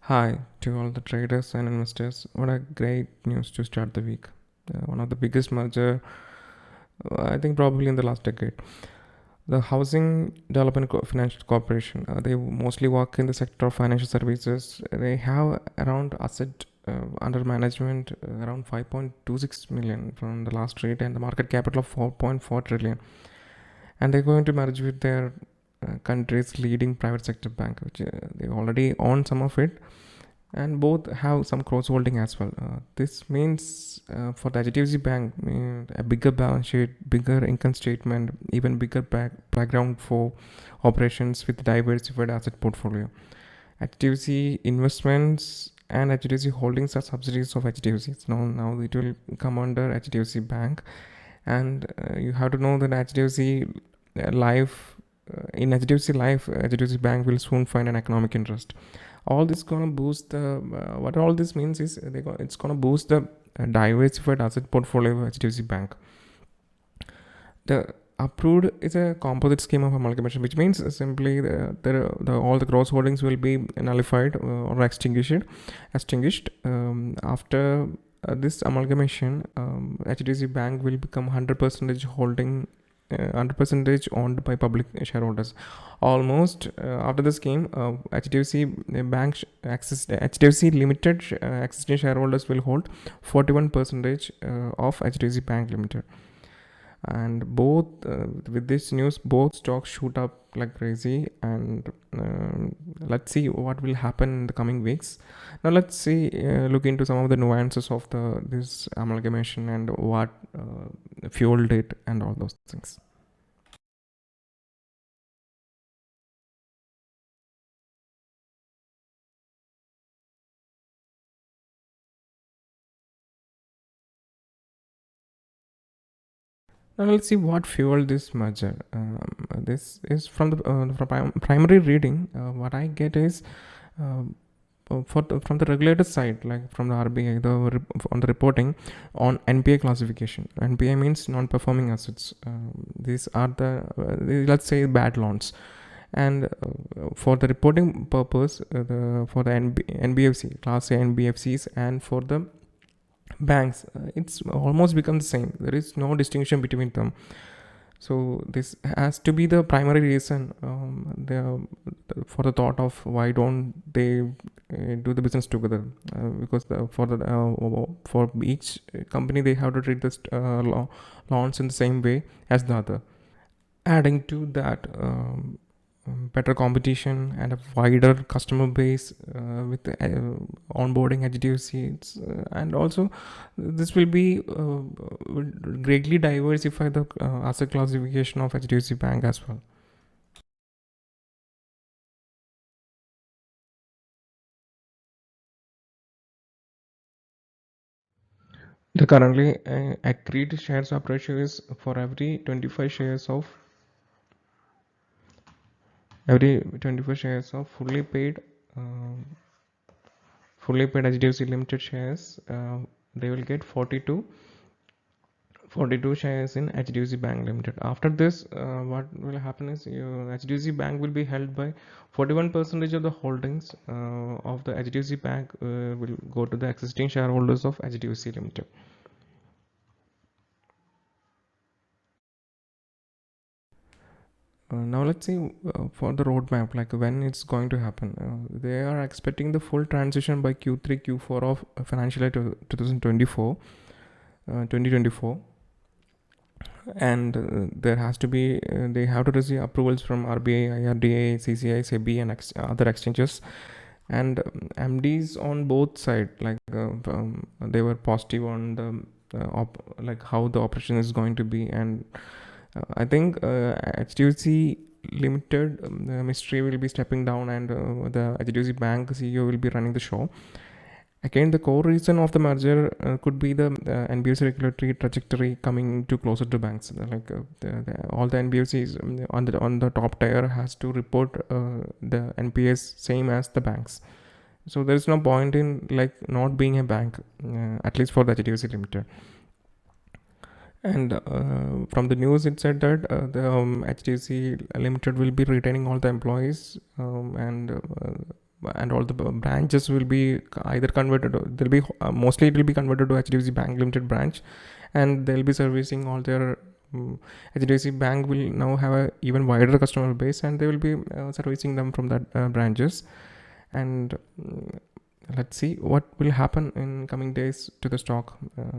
Hi to all the traders and investors. What a great news to start the week. One of the biggest merger, I think probably in the last decade. The Housing Development Financial Corporation, they mostly work in the sector of financial services. They have around asset under management around 5.26 million from the last rate and the market capital of 4.4 trillion. And they're going to merge with their country's leading private sector bank, which they already own some of it, and both have some cross holding as well. This means for the HDFC Bank, a bigger balance sheet, bigger income statement, even bigger background for operations with diversified asset portfolio. HDFC Investments and HDFC Holdings are subsidiaries of HDFC. Now it will come under HDFC Bank, and you have to know that HDFC Life in HDFC Life, HDFC Bank will soon find an economic interest. All this gonna boost the what all this means is it's gonna boost the diversified asset portfolio of HDFC Bank. The approved is a composite scheme of amalgamation, which means simply all the cross holdings will be nullified or extinguished after this amalgamation. HDFC Bank will become 100% holding 100% owned by public shareholders. Almost after the scheme, HDFC Bank HDFC Limited existing shareholders will hold 41% of HDFC Bank Limited. And both with this news, both stocks shoot up like crazy, and let's see what will happen in the coming weeks. Now let's see look into some of the nuances of this amalgamation and what fueled it and all those things. Now let's see what fueled this merger. This is from the primary reading. What I get is from the regulator side, like from the RBI, on the reporting on NPA classification. NPA means non-performing assets. These are let's say bad loans, and for the reporting purpose, for the NBFC class A NBFCs and for the banks, it's almost become the same. There is no distinction between them. So this has to be the primary reason for the thought of why don't they do the business together, because for each company they have to treat this loans in the same way as the other. Adding to that, better competition and a wider customer base with onboarding HDFC, and also this will greatly diversify the asset classification of HDFC Bank as well. The currently agreed shares of ratio is for every 25 shares of uh, fully paid HDFC Limited shares, they will get 42 shares in HDFC Bank Limited. After this, what will happen is HDFC Bank will be held by 41% of the holdings of the HDFC Bank will go to the existing shareholders of HDFC Limited. Now let's see for the roadmap, like when it's going to happen. They are expecting the full transition by Q3 Q4 of financial year 2024 2024. And there has to be they have to receive approvals from RBI, IRDA, CCI, SEBI, and other exchanges. And MDs on both sides, like they were positive on like how the operation is going to be. And I think HDFC Limited, the mystery will be stepping down, and the HDFC Bank CEO will be running the show. Again, the core reason of the merger could be the NBFC regulatory trajectory coming to closer to banks. Like all the NBFCs on the top tier has to report the NPS same as the banks. So there is no point in like not being a bank, at least for the HDFC Limited. And from the news, it said that the HDFC Limited will be retaining all the employees, and and all the branches will be either converted. There'll be mostly it will be converted to HDFC Bank Limited branch, and they'll be servicing all their HDFC Bank will now have a even wider customer base, and they will be servicing them from that branches. And let's see what will happen in coming days to the stock.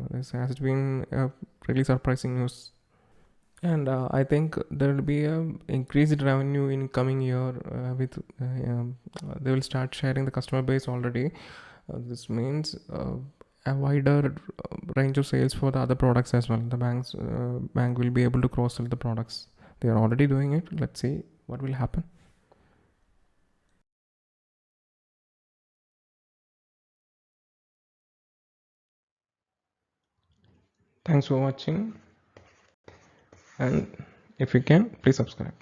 This has been a really surprising news, and I think there will be a increased revenue in coming year with they will start sharing the customer base already. This means a wider range of sales for the other products as well. The bank will be able to cross sell the products. They are already doing it. Let's see what will happen. Thanks for watching, and if you can, please subscribe.